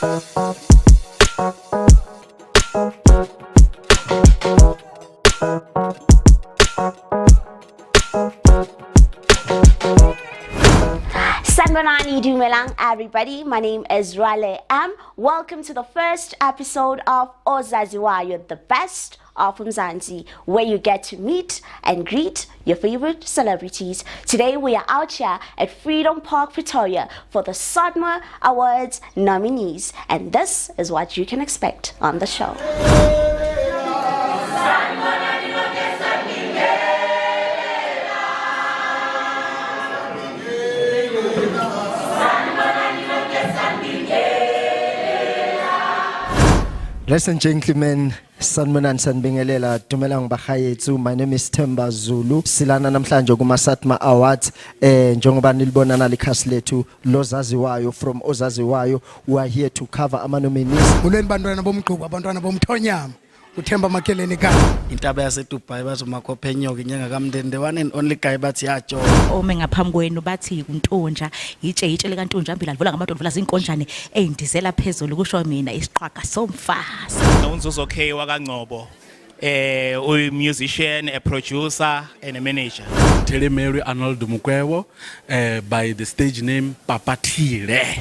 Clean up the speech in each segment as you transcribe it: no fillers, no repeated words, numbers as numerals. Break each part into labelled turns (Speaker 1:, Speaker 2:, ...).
Speaker 1: Sanbonani Dumelang, everybody. My name is Rale M. Welcome to the first episode of Ozaziwayo, the best of Mzansi, where you get to meet and greet your favorite celebrities. Today we are out here at Freedom Park, Pretoria for the SADMA Awards nominees, and this is what you can expect on the show.
Speaker 2: Ladies and gentlemen, sanibonani sanibingelela dumelang bahayethu. My name is Themba Zulu. Silana namhlanje kuma SADMA Awards njengoba nilibona nalikhasi lethu lozaziwayo from Ozaziwayo. We are here to cover ama nominees.
Speaker 3: Ulweni bantwana bomgqubu abantwana bomthonyama uThemba Makeleni ka
Speaker 4: intaba yaseDubai bathi umakhophenyoka inyanga kaMndende, the one and only guy bathi yajo
Speaker 5: ome ngaphambi kwenu bathi untonja itshe lekantonja ambila livula ngamadodvula zinkonjane eyindizela phezulu kusho mina isiqhwaga somfazi
Speaker 6: Unzuzo K wakangcobo a musician, a producer and a manager.
Speaker 7: Telemary Arnold Mukwewo by the stage name Papatile.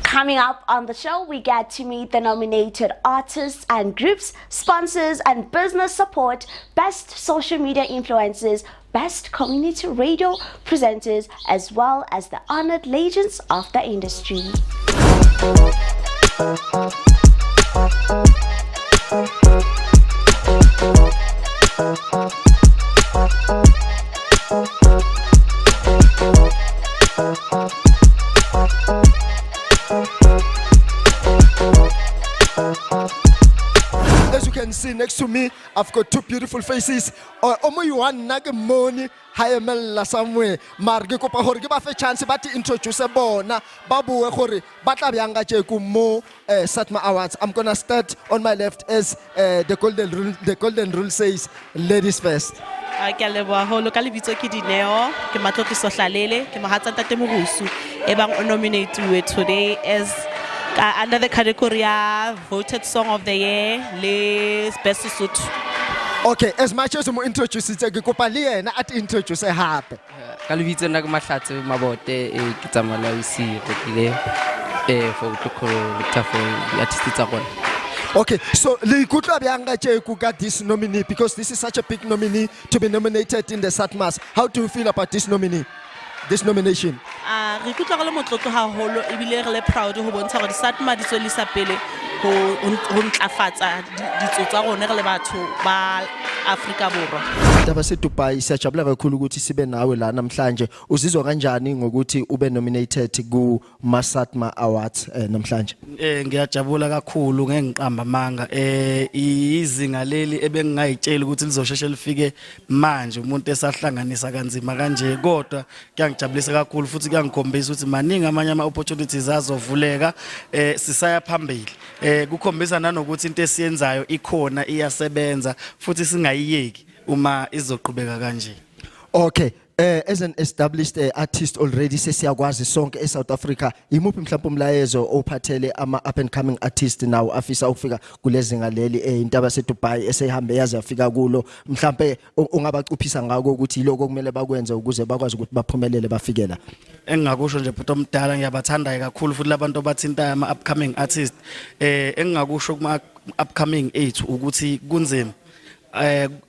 Speaker 1: Coming up on the show, we get to meet the nominated artists and groups, sponsors and business support, best social media influencers, best community radio presenters, as well as the honored legends of the industry.
Speaker 2: As you can see next to me, I've got two beautiful faces. Omo yuan nagemoni hayemela somewhere. Marge kopa hore ke ba fe chance ba ti introduce bona ba bue gore ba tla byanga tje ku mo SADMA Awards. I'm going to start on my left as the golden rule says ladies first.
Speaker 8: Ke a leboha holo ka lebitso ke Dineo ke Matlotliso Hlalele ke mohatsa Ntate Morusu ebang nominated today as under the category of voted song of the year le best suit.
Speaker 2: Okay, as much as mo introduce itse ke kopa le yena at introduce hape.
Speaker 9: Ka lebitso nna ke Mahlatse Mabote ke tsamala isi rekile for to for artists tsa rona.
Speaker 2: Okay, so le ikutla byanga tje ku ka this nominee because this is such a big nominee to be nominated in the SADMAs. How do you feel about this nomination?
Speaker 8: Re ikutlwa re le motlotlo haholo ebile re le proud ho bontsha gore SADMA di tswelisa pele ho ntlafatsa ditso tsa rona re le batho ba Afrika Borwa.
Speaker 2: Taba seDubai siyajabula kakhulu ukuthi sibe nawe la namhlanje. Uzizwa kanjani ngokuthi ube nominated ku SADMA Awards namhlanje?
Speaker 4: ngiyajabula kakhulu ngengiqamba amanga izinga leli ebengingayitshela ukuthi lizosheshe lifike manje umuntu esahlanganisa kanzima kanje, kodwa kuyangijabulisa kakhulu futhi kuyangikhombisa ukuthi maningi amanye ama opportunities azovuleka sisaya phambili. Kukhombisa nanokuthi into esiyenzayo ikhona iyasebenza futhi singayiyeki uma izoqhubeka kanje.
Speaker 2: Okay, as an established artist already sesiyakwazi sonke eSouth Africa, imuphi mhlawumbe umlayezo ophathele ama up and coming artist now afisa ukufika kulezinga leli intaba seDubai esehambe yaze yafika kulo, mhlawumbe ungabacuphisa ngako ukuthi lokho kumele bakwenze ukuze bakwazi ukuthi baphumelele bafikela?
Speaker 4: Engingakusho nje bhuti omdala ngiyabathanda kakhulu futhi labantu abathinta ama upcoming artists engingakusho kuma upcoming ethu ukuthi kunzima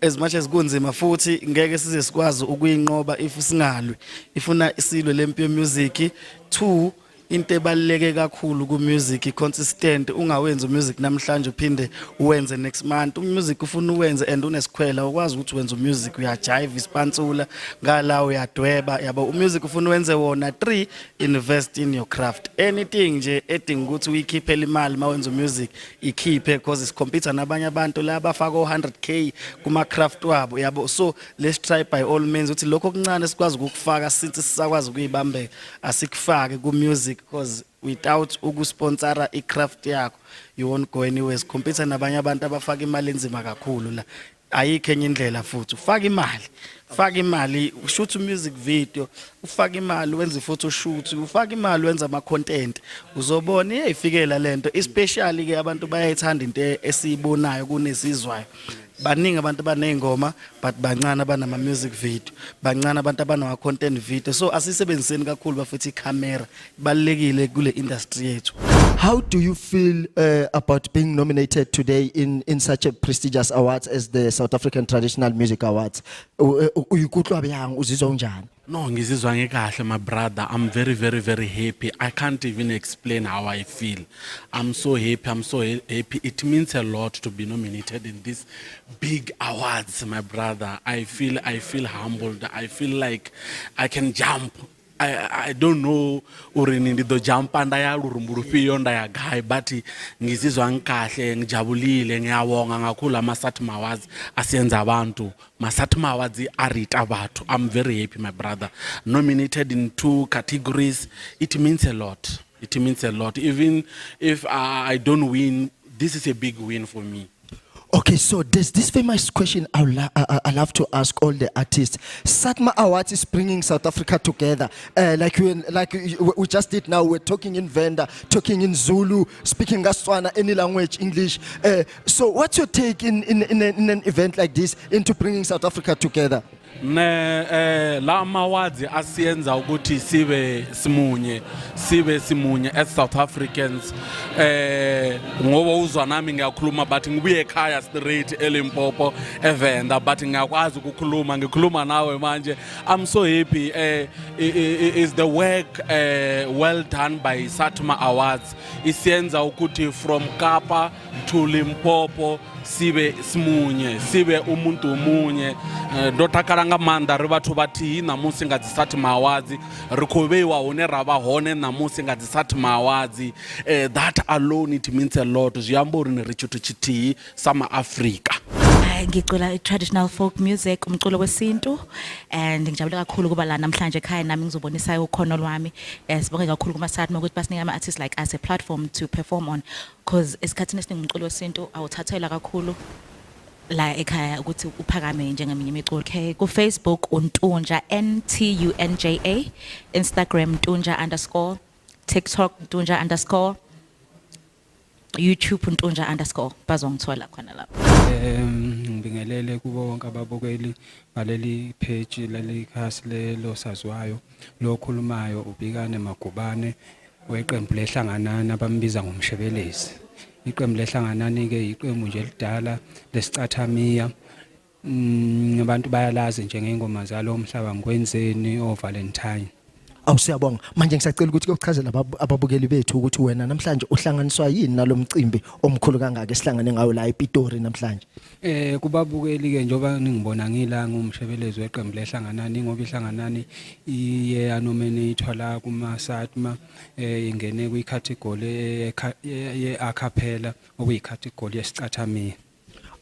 Speaker 4: as much as kunzima futhi ngeke size sikwazi ukuyinqoba if singalwe ifuna isilwe lempi ye music. 2 into ebaluleke kakhulu ku music consistent, ungawenza music namhlanje uphinde uwenze next month. Music ufuna uwenze and unesikhwela ukwazi ukuthi wenza music uyajive ispansula ngala uyadweba yabo. Music ufuna uwenze wona. 3 invest in your craft. Anything nje edinga ukuthi uyikhiphe imali mawenza music ikhiphe because is compete nabanye abantu laba faka 100k kuma craft wabo yabo. So let's try by all means ukuthi lokho kuncane sikwazi ukufaka sithi sisakwazi ukuyibambeka asikufake ku music, because without ukusponsora icraft yakho you won't go anywhere. Compete nabanye abantu abafaka imali enzima kakhulu la. ayikho enye indlela futhi ufaka imali shoot music video, ufaka imali wenza photo shoot, ufaka imali wenza ama content, uzobona iyayifikela lento, especially ke abantu bayayithanda into esiyibonayo kunesizwayo. Baningi abantu abanezingoma but bancane abanama music video, bancane abantu abanama content video, so asisebenziseni kakhulu bafuthi camera ibalekile kule industry yethu.
Speaker 2: How do you feel about being nominated today in such a prestigious awards as the South African Traditional Music Awards? Uyikutlwa byang uzizwa unjani?
Speaker 7: No, ngizizwa ngekahle my brother. I'm very very very happy. I can't even explain how I feel. I'm so happy. It means a lot to be nominated in these big awards, my brother. I feel humbled. I feel like I can jump. I don't know urini ndido jump ndaya lurumburufiyo ndaya guy, but ngizizwa ngikahle, ngijabulile, ngiyabonga ngakhulu amaSATMA Awards asiyenza abantu. MaSATMA Awards arita abantu. I'm very happy my brother. Nominated in 2 categories. It means a lot. It means a lot. Even if I don't win, this is a big win for me.
Speaker 2: Okay, so there's this famous question I love to ask all the artists. SATMA Awards is bringing South Africa together. Like we just did now, we're talking in Venda, talking in Zulu, speaking Setswana, any language, English. So what's your take in an event like this into bringing South Africa together?
Speaker 7: La awards asiyenza ukuthi sibe simunye as South Africans. Ngoba uzwa nami ngiyakhuluma but ngibuye ekhaya straight eLimpopo eVenda, but ngiyakwazi ukukhuluma ngikhuluma nawe manje. I'm so happy. Is the work well done by SATMA Awards. Isiyenza ukuthi from Kapa to Limpopo sibe simunye, sibe umuntu umunye. Ndotakala manda ri batho bathi namusi nga SATMA Awards ri khobewa hone rava hone namusi nga SATMA Awards. That alone it means a lot. Ziyambo ri ri tshithu tshithihi sama Africa.
Speaker 5: Ngicula traditional folk music, umculo wesintu, and ngijabule kakhulu kuba la namhlanje ekhaya nami ngizobonisa ukhono lwami. Sibonge kakhulu kumaSATMA ukuthi basinika ama artists like us a platform to perform on, because esikhathini esiningi umculo wesintu awuthathelwa kakhulu la ekhaya ukuthi uphakame njengeminye imiculo. Okay, ku Facebook uNtunja NTUNJA, Instagram Ntunja_, TikTok Ntunja_, YouTube Ntunja_, bazongithola khona lapho.
Speaker 10: Ngibingelele kubo wonke ababukeli baleli page leli khasi lelo sazwayo lokhulumayo uBhikane Magubane weqembu lehlanganana abambiza ngomshebelezi. Iqembu lehlanganani ke iqembu nje lidala lesicathamiya. Abantu bayalazi nje ngengoma zalo umhlaba ngikwenzeni oValentine.
Speaker 2: Awusiyabonga. Manje ngisacela ukuthi ukuchazela ababukeli bethu ukuthi wena namhlanje uhlanganiswa yini nalomcimbi omkhulu kangaka esihlangane ngawo la ePitori namhlanje.
Speaker 10: Kubabukeli ke njoba ngibona ngila ngumshebelezi weqembu lehlanganani ngoba ihlanganani iye anominator la kumaSATMA ingene kwicategory ye acapella okuyicategory yesicathamiya.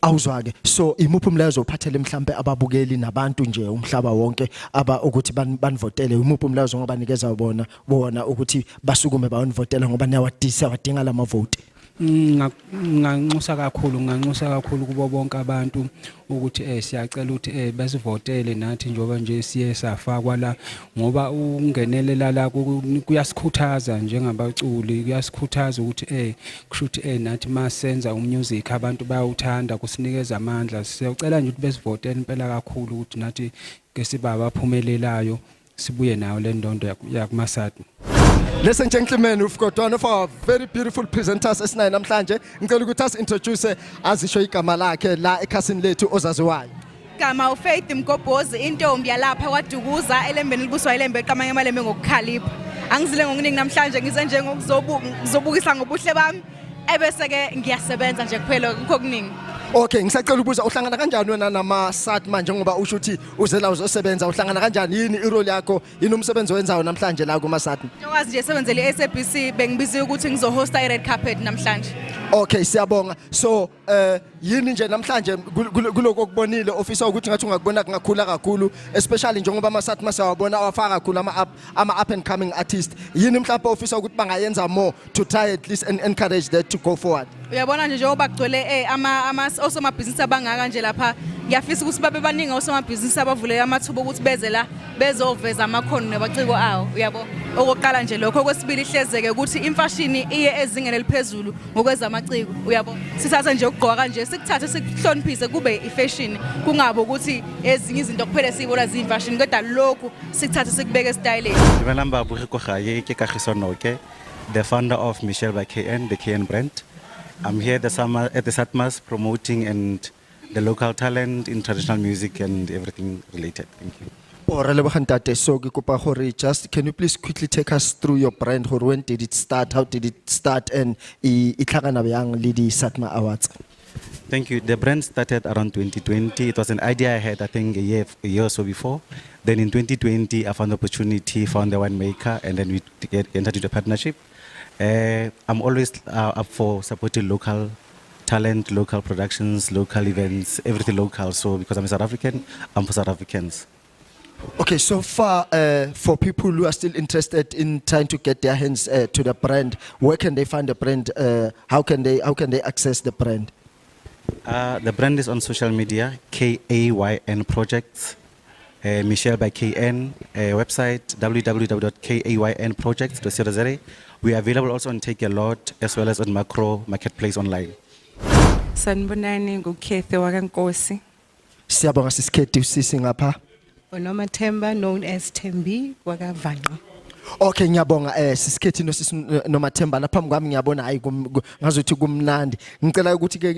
Speaker 2: Awuzwake, so imuphi umlayezo ophathele mhlambe ababukeli nabantu nje umhlaba wonke aba ukuthi banivotele, imuphi umlayezo ngoba nikeza bona ukuthi basukume bayonivotela ngoba niyawadisa wadinga la mavote?
Speaker 10: Nganxusa kakhulu kubo bonke abantu ukuthi siyacela ukuthi basivotele nathi njoba nje siye safakwa la ngoba ungenelela la kuyasikhuthaza njengabaculi, kuyasikhuthaza ukuthi kushuthi nathi masenza umusic abantu bayawuthanda, kusinikeza amandla. Siyacela nje ukuthi besivotele impela kakhulu ukuthi nathi ke siba abaphumelelayo sibuye nayo le ndondo yakumaSATMA.
Speaker 2: Ladies and gentlemen, we've got one of our very beautiful presenters esinayo namhlanje. Ngicela ukuthi asintroduce azisho igama lakhe la ekhasini lethu ozaziwayo.
Speaker 11: Igama uFaith Mgobhozi, intombi yalapha kwaDukuza elembeni libuswa ilembe eqamanye emalembe ngokukhalipha. Angizile ngokuningi namhlanje ngize nje ngokuzobukisa ngobuhle bami ebese ke ngiyasebenza nje kuphela kukho kuningi.
Speaker 2: Okay, ngisacela ukubuza uhlangana kanjani wena namaSATMA njengoba usho ukuthi uzela uzosebenza, uhlangana kanjani, yini irole yakho, yini umsebenzi owenzayo namhlanje la kumaSATMA?
Speaker 11: Njengoba nje sebenzele iSABC bengibiziwe ukuthi ngizohosta iRed Carpet namhlanje.
Speaker 2: Okay, siyabonga. So yini nje namhlanje kuloko okubonile ofisa ukuthi ngathi ungakubona kungakhula kakhulu, especially njengoba amaSATMA siyabona awafaka kakhulu ama up and coming artists. Yini mhlawumbe ofisa ukuthi bangayenza more to try at least and encourage that to go forward?
Speaker 11: Uyabona nje njengoba kugcwele osomabhizinisi abangaka nje lapha ngiyafisa ukuthi babe baningi osomabhizinisi abavule amathuba ukuthi beze la bezoveza amakhono nebaciko awo uyabo okokuqala nje lokho okwesibili ihlezeke ukuthi imfashini iye ezingeni eliphezulu ngokweza amaciko uyabo sithatha nje ukugqoka kanje sikuthathe sikuhloniphise kube ifashion kungabe ukuthi ezinye izinto kuphela siyibona ziyimfashini kodwa lokhu sikuthathe sikubeke styleni.
Speaker 12: Dumelang babugi ko gae ke Kagiso Noke, the founder of Michelle by KN, the KN brand. I'm here at the SATMAS promoting and the local talent in traditional music and everything related. Thank you.
Speaker 2: So just can you please quickly take us through your brand? When did it start? How did it start? And Lady SATMA Awards.
Speaker 12: Thank you. The brand started around 2020. It was an idea I had, I think, a year or so before. Then in 2020, I found the opportunity, found the winemaker, and then we entered into a partnership. I'm always up for supporting local talent, local productions, local events, everything local. So because I'm a South African, I'm for South Africans.
Speaker 2: Okay, so far for people who are still interested in trying to get their hands to the brand, where can they find the brand? How can they access the brand?
Speaker 12: The brand is on social media, KAYN Projects, Michelle by KN, website www.kaynprojects.co.za. We are available also on Take a Lot as well as on Macro Marketplace online.
Speaker 13: Sanibonani nguKethi wakankosi.
Speaker 2: Siyabonga sisikhethi usisi ngapha.
Speaker 13: Unomathemba known as Thembi wakaVanqa.
Speaker 2: Okay ngiyabonga sisikhethi noMathemba lapha ngami ngiyabona hayi ngazothi kumnandi ngicela ukuthi ke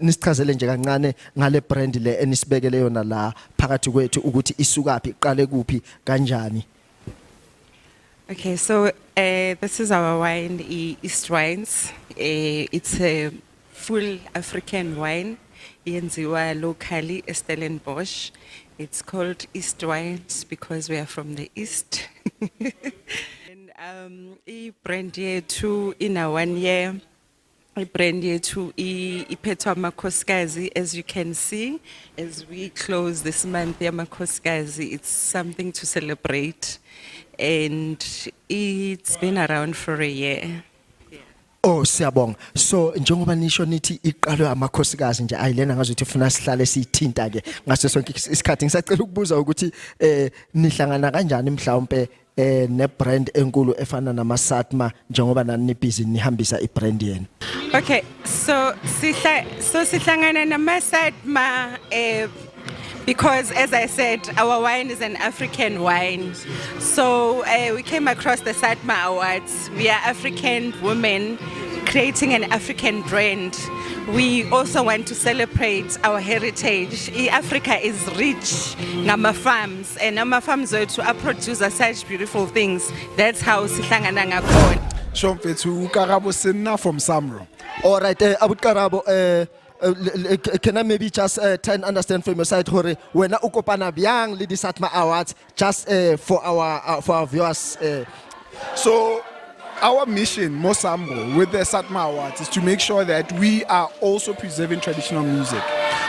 Speaker 2: nisichazele nje kancane ngale brand le enisibekele yona la phakathi kwethu ukuthi isukaphi iqale kuphi kanjani.
Speaker 13: Okay, so this is our wine, East Wines. It's a full African wine, yenziwa locally, Stellenbosch. It's called East Wines because we are from the East. And brand yethu in a 1 year, brand yethu iphethwa amakhosikazi, as you can see, as we close this month yamakhosikazi, it's something to celebrate. And it's been around for a year.
Speaker 2: Oh siyabonga. So njengoba nisho nithi iqalwe amakhosikazi nje ayilena ngazothi ufuna sihlale sithinta ke ngaso sonke isikhathi ngisacela ukubuza ukuthi nihlangana kanjani mhlawumbe ne brand enkulu efana naMaSATMA njengoba nani busy nihambisa ibrand yenu.
Speaker 13: Okay, so sihlangana naMaSATMA because, as I said, our wine is an African wine. So we came across the SATMA Awards. We are African women creating an African brand. We also want to celebrate our heritage. Africa is rich ngama farms, and ngama farms to produce such beautiful things. That's how sihlangana ngakhona.
Speaker 14: Shomfethu Karabo Senna from Samro.
Speaker 2: All right, Abut Karabo, can I maybe just try and understand from your side, Hore, when ukopana byang Lady SATMA Awards, just for our viewers.
Speaker 14: So our mission, Mosambo, with the SATMA Awards is to make sure that we are also preserving traditional music,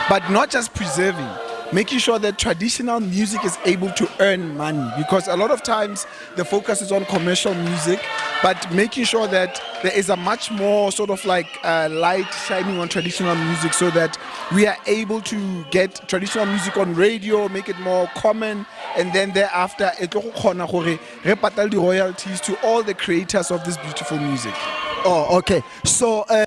Speaker 14: but not just preserving, making sure that traditional music is able to earn money, because a lot of times the focus is on commercial music, but making sure that there is a much more sort of like light shining on traditional music so that we are able to get traditional music on radio, make it more common, and then thereafter it will repatale the royalties to all the creators of this beautiful music.
Speaker 2: Oh, okay. So, as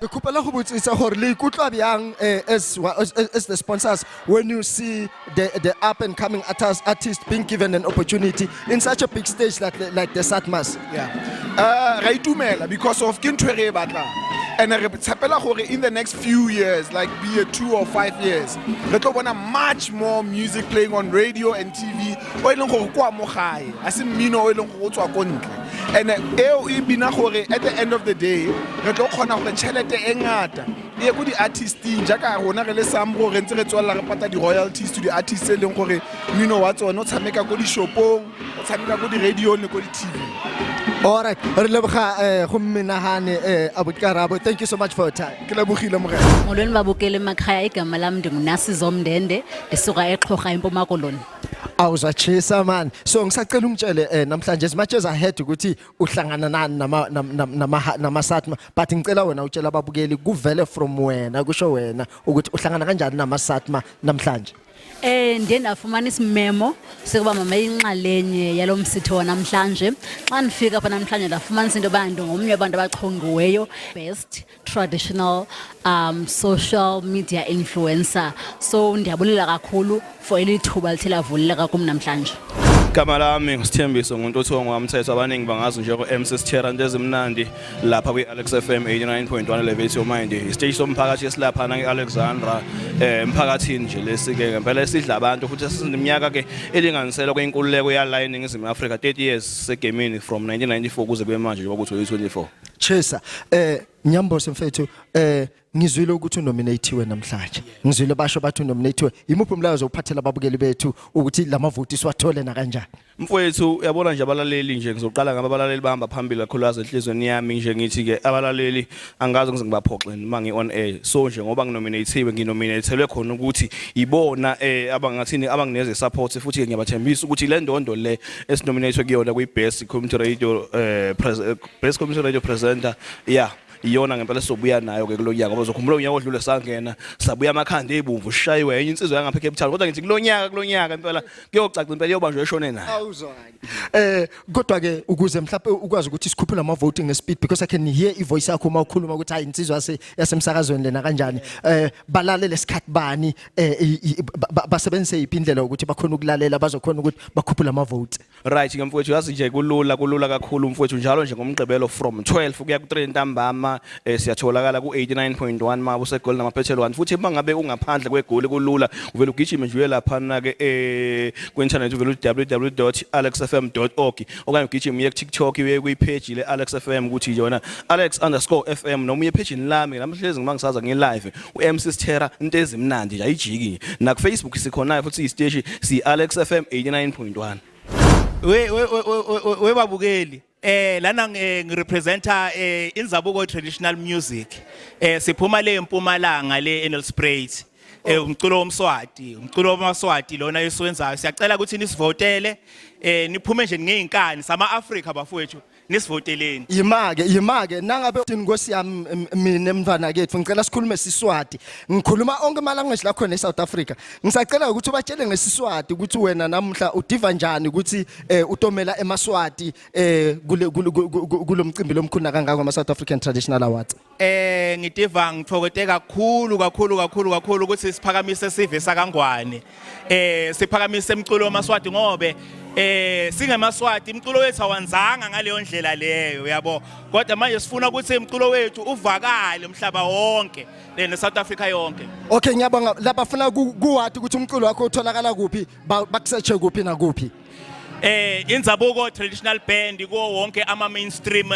Speaker 2: the sponsors, when you see the up and coming artists being given an opportunity in such a big stage like the SATMAS.
Speaker 14: Yeah. Because of Kintwere Batla. And in the next few years, like be it 2 or 5 years, we want much more music playing on radio and TV. And at the end of the day, we the artists royalties to the artists selling not radio TV.
Speaker 2: All right, thank you so much for your time.
Speaker 15: Molweni babukele emakhaya igama lami ndingunasi Zomndende ndisuka eXhorha eMpuma Koloni.
Speaker 2: Awuzatshisa man. So ngisacela ungitshele namhlanje as much as I had ukuthi uhlangana nani naMaSATMA, but ngicela wena utshela ababukeli kuvele from wena kusho wena ukuthi uhlangana kanjani naMaSATMA namhlanje.
Speaker 15: ndiye ndafumana isimemo sekuba mama inxalenye yalo msitho wanamhlanje. Xa ndifika apha namhlanje ndafumanisa into yoba ndingomnye wabantu abachongiweyo best traditional social media influencer. So ndiyabulela kakhulu for eli thuba lithe lavuleleka kum namhlanje.
Speaker 16: Igama lami nguSithembiso ngumuntu othiwa ngwamthetho abaningi bangazi njenge-MC Sithera into ezimnandi lapha kwi-Alex FM 89.1 Elevate Your Mind. Isiteshi somphakathi esilaphana nge-Alexandra emphakathini nje lesike ngempela esidla abantu futhi sesineminyaka ke elinganiselwa kwenkululeko yala eNingizimu Afrika 30 years segaming from 1994 kuze kube manje njengoba ku-2024.
Speaker 2: Chesa Nyamboze mfethu ngizwile ukuthi unominatiwe namhlanje. Ngizwile basho bathi unominatiwe. Yimuphi umlayezo uphathela ababukeli bethu ukuthi lamavoti siwathole na kanjani?
Speaker 16: Mfowethu uyabona nje abalaleli nje ngizoqala ngabalaleli bahamba phambili kakhulu enhlizweni yami nje ngithi ke abalaleli angazi ngize ngibaphoxe noma ngi-on air. So nje ngoba nginominatiwe nginominathelwe khona ukuthi ibona abangathini abangineze support futhi ngiyabathembisa ukuthi le ndondo le esinominatwe kuyona kwi-best community radio best community radio presenter iyona ngempela sobuya nayo ke kulonyaka ngoba uzokhumbula unyaka odlule sangena sabuya amakhanda ebomvu sishayiwe enye insizwe yangapha eCape Town kodwa ngithi kulonyaka impela kuyocaca impela yobanjwe eshone nayo.
Speaker 2: Awuzwakali. Kodwa ke ukuze mhlawumbe ukwazi ukuthi sikhuphule ama voting ngespeed because I can hear ivoice yakho uma ukhuluma ukuthi hayi insizwe yasemsakazweni lena kanjani. Balalele isikhathi bani basebenzise ipindlela ukuthi bakhona ukulalela bazokhona ukuthi bakhuphule ama vote.
Speaker 16: Right ngemfowethu yazi nje kulula kakhulu mfowethu njalo nje ngomgqibelo from 12 kuya ku3 ntambama siyatholakala ku89.1 mabo seGold namaphethelo 1 futhi mangabe ungaphandle kweGoli kulula uvela ugijime nje lapha na ke ku-internet uvela www.alexfm.org okanye ugijime uye ku-TikTok uye kwi-page le Alex FM ukuthi yona Alex_FM noma uye page lami namhlanje ngimangisaza nge-live uMC Sithera into ezimnandi nje ayijiki na ku-Facebook sikhona futhi isiteshi si-Alex FM 89.1.
Speaker 6: We babukeli lana ngirepresenta inzabuko traditional music siphuma le Mpumalanga le eNelspruit umculo womswati umculo wamaswati lona esiwenzayo siyacela ukuthi nisivotele niphume nje ngeinkani sama Africa bafowethu nisivoteleni.
Speaker 2: Yimake nangabe Nkosi yami mina emntwana kethu ngicela sikhulume Siswati. Ngikhuluma onke amalanguage la khona eSouth Africa. Ngisacela ukuthi ubatshele ngeSiswati ukuthi wena namhla udiva njani ukuthi utomela eMaswati kulomcimbi lomkhulu kangaka ama South African Traditional Awards.
Speaker 6: Ngidiva ngithokote kakhulu ukuthi siphakamise sive sakangwane. Siphakamise umculo wamaswati ngobe singemaswati imculo wethu awanzanga ngaleyo ndlela leyo yabo kodwa manje sifuna ukuthi imculo wethu uvakale umhlaba wonke neSouth Africa yonke.
Speaker 2: Okay ngiyabonga labafuna kuwathi ukuthi umculo wakho utholakala kuphi bakusearch kuphi na kuphi.
Speaker 6: Inzabuko traditional band ko wonke ama mainstream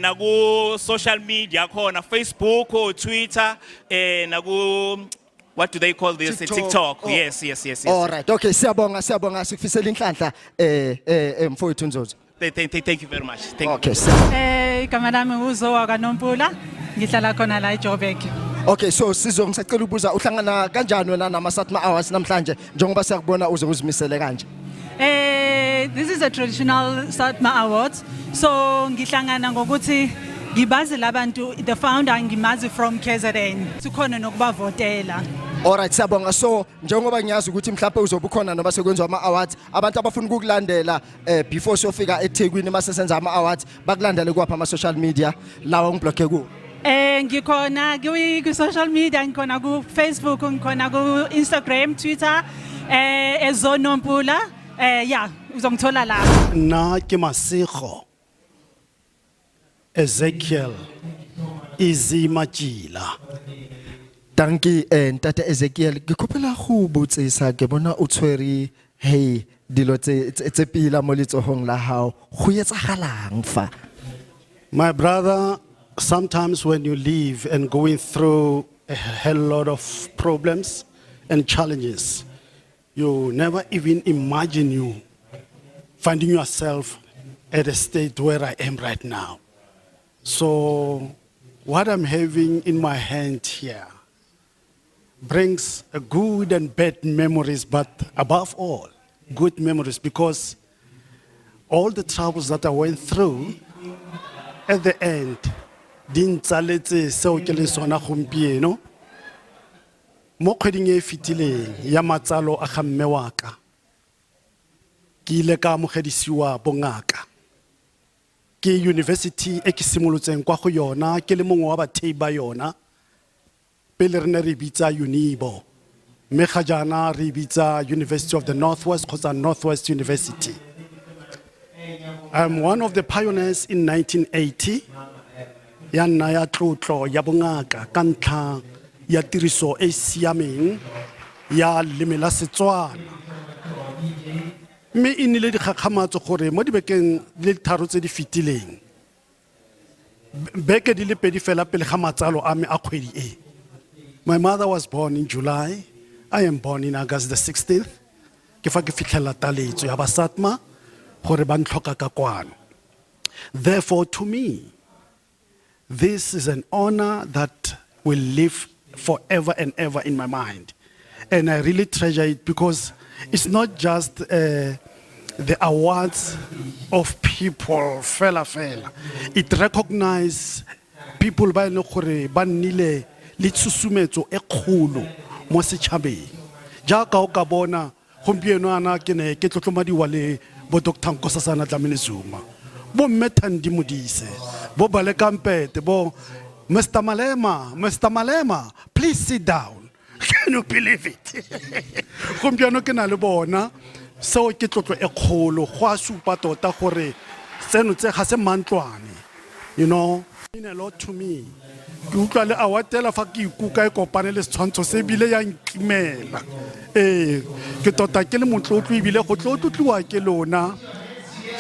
Speaker 6: na ku social media khona Facebook, Twitter na what do they call this? TikTok. Oh. Yes.
Speaker 2: All right. Okay, siyabonga sikufisela inhlanhla mfowethu Nzozo.
Speaker 6: Thank you very much. Thank
Speaker 2: okay,
Speaker 6: you.
Speaker 17: Igama lami uZowa kaNompula ngihlala khona la eJoburg.
Speaker 2: Okay, so Sizo ngisacela ukubuza uhlangana kanjani wena nama Satma Awards namhlanje njengoba siyakubona uze uzimisele kanje.
Speaker 17: This is a traditional Satma Awards. So ngihlangana ngokuthi ngibazi labantu the founder ngimazi from KZN. Sikhona nokubavotela.
Speaker 2: Alright siyabonga so njengoba ngiyazi ukuthi mhlawumbe uzobukhona noba sekwenziwa ama awards abantu abafuna ukukulandela before sofika eThekwini masesenza ama awards bakulandele kwapha ama social media lawa ngiblocke ku
Speaker 17: ngikhona ku social media ngikhona ku Facebook ngikhona ku Instagram Twitter eZonompula uzongithola la
Speaker 18: na ke Masikho Ezekiel Izimajila.
Speaker 2: Dankie ntate Ezekiel ngikhophela go botsisa ke bona o tshwere hey dilo tse pila mo letsohong la hao go etsagalang fa.
Speaker 18: My brother, sometimes when you live and going through a hell lot of problems and challenges, you never even imagine you finding yourself at a state where I am right now. So what I'm having in my hand here brings a good and bad memories, but above all, good memories, because all the troubles that I went through, at the end, mo kgweding e fitileng ya matsalo a ga mme wa ka ke ile ka amogedisiwa bongaka ke university e ke simolotseng kwa go yona ke le mongwe wa bathei ba yona pele re ne re bitsa Unibo mme ga jaana re bitsa University of the Northwest kgotsa Northwest University. I'm one of the pioneers in 1980 ya nna ya tlotlo ya bongaka ka ntlha ya tiriso e siameng ya leme la Setswana. Mme e nnile dikgakgamatso gore mo dibekeng le tharo tse di fitileng beke di le pedi fela pele ga matsalo a me a kgwedi e. My mother was born in July. I am born in August the 16th. Ke fa ke fitlhela taletso ya ba SATMA gore ba ntlhoka ka kwano. Therefore, to me, this is an honor that will live forever and ever in my mind. And I really treasure it because it's not just the awards of people, fela. It recognizes people ba ile gore ba nnile le tsusumetso e kgolo mo setšhabeng. Jaaka o ka bona gompieno ana ke ne ke tlotlomadiwa le bo Dr. Nkosazana Dlamini Zuma, bo Mme Thandi Modise, bo Baleka Mpete, bo Mr. Malema, please sit down. Can you believe it? Gompieno ke na le bona seo ke tlotlo e kgolo go a supa tota gore tseno tse ga se mantlwane. You know, mean a lot to me. Ke utlwa le awatela fa ke ikuka e kopane le setshwantsho se bile ya nkimela. Ke tota ke le motlotlo ebile go tlotlotliwa ke lona.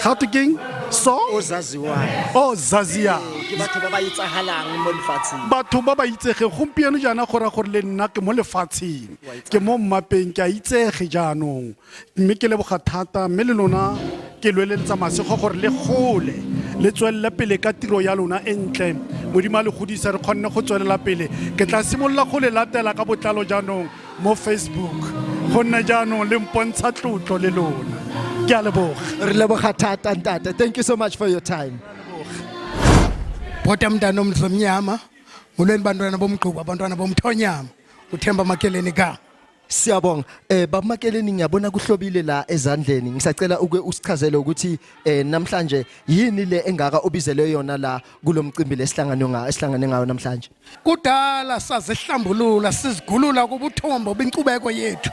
Speaker 18: How to king? So
Speaker 2: Ozaziwayo.
Speaker 18: Ozazia.
Speaker 2: Ke batho ba ba itsagalang mo lefatsheng.
Speaker 18: Batho ba ba itsege gompieno jaana gore le nna ke mo lefatsheng. Ke mo mmapeng ke a itsege jaanong. Mme ke leboga thata mme le lona ke lweletsa masego gore le gole le tswella pele ka tiro ya lona entle. Modimo le godisa re kgonne go tswelela pele. Ke tla simolla go le latela ka botlalo jaanong mo Facebook. Go nna jaanong le mpontsha tlotlo le lona. Ke a leboga.
Speaker 2: Re leboga thata ntate. Thank you so much for your time.
Speaker 3: Bhota mntana omhlomnyama ngolweni bantwana bomgquba abantwana bomthonyama uThemba Makeleni ka.
Speaker 2: Siyabonga. Babumakeleni ngiyabona kuhlobile la ezandleni. Ngisacela usichazele ukuthi namhlanje yini le engaka obizele yona la kulomcimbi lesihlangane ngayo namhlanje.
Speaker 3: Kudala sazihlambulula sizigulula kubuthombo benkcubeko yethu.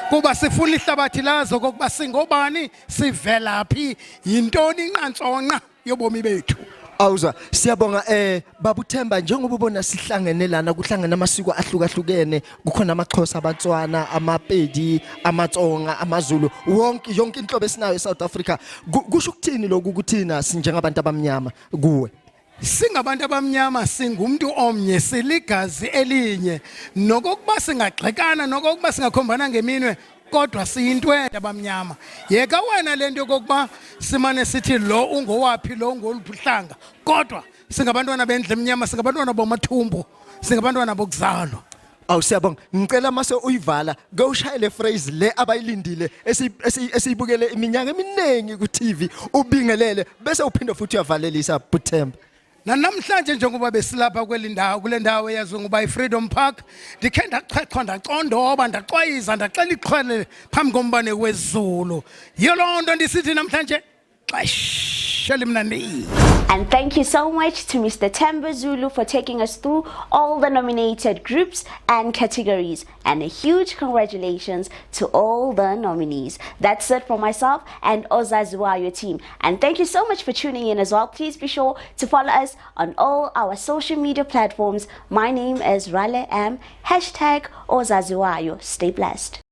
Speaker 3: Kuba sifuna ihlabathi lazo kokuba singobani sivelaphi yintoni inqantsonqa yobomi bethu.
Speaker 2: Awuza siyabonga babuthemba njengoba ubona sihlangene lana kuhlangana amasiko ahlukahlukene kukhona amaXhosa abaTswana amaPedi amaTsonga amaZulu yonke inhlobo esinayo eSouth Africa kusho ukuthini lokhu kuthina sinjengabantu abamnyama kuwe.
Speaker 3: Singabantu abamnyama singumuntu omnye siligazi elinye nokokuba singagxekana nokokuba singakhombana ngeminwe kodwa siyintwele abamnyama. Yeka wena lento yokuba simane sithi lo ungowaphi lo ngolubuhlanga kodwa singabantwana bendle emnyama singabantwana bomathumbu singabantwana bokuzalwa.
Speaker 2: Siyabonga ngicela mase uyivala ke ushayele phrase le abayilindile esiyibukele iminyaka eminingi ku TV ubingelele bese uphinda futhi uyavalelisa Buthemba.
Speaker 3: Namhlanje njengoba besilapha kule ndawo eyaziwa ngoba iFreedom Park ndikhe ndaqondoba ndaxwayiza ndaxela ixhwele phambi kombane wezulu. Yiyo loo nto ndisithi namhlanje xesha limnandi.
Speaker 1: And thank you so much to Mr. Themba Zulu for taking us through all the nominated groups and categories. And a huge congratulations to all the nominees. That's it for myself and Ozaziwayo team. And thank you so much for tuning in as well. Please be sure to follow us on all our social media platforms. My name is Rale M. #Ozaziwayo. Stay blessed.